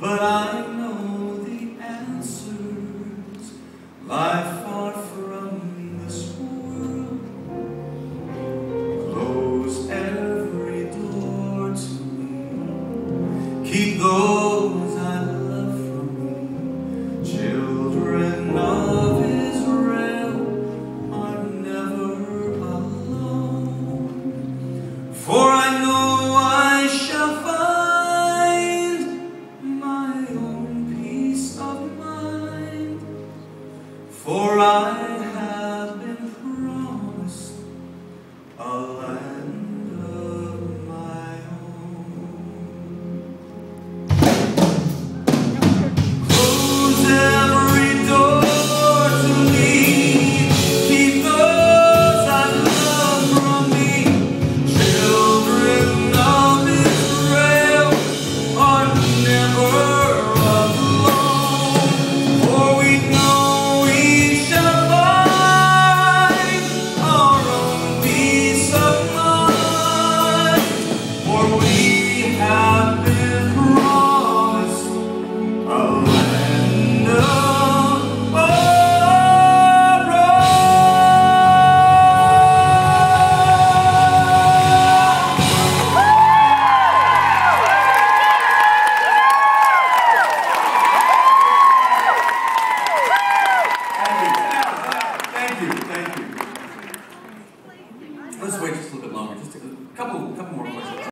but I know the answers lie far from this world. Close every door to me, keep those I love from me. Children of Israel are never alone, for I know I shall find my own peace of mind, for I have been promised a land of my own. Close every door to me, keep those I love from me. Children of Israel are never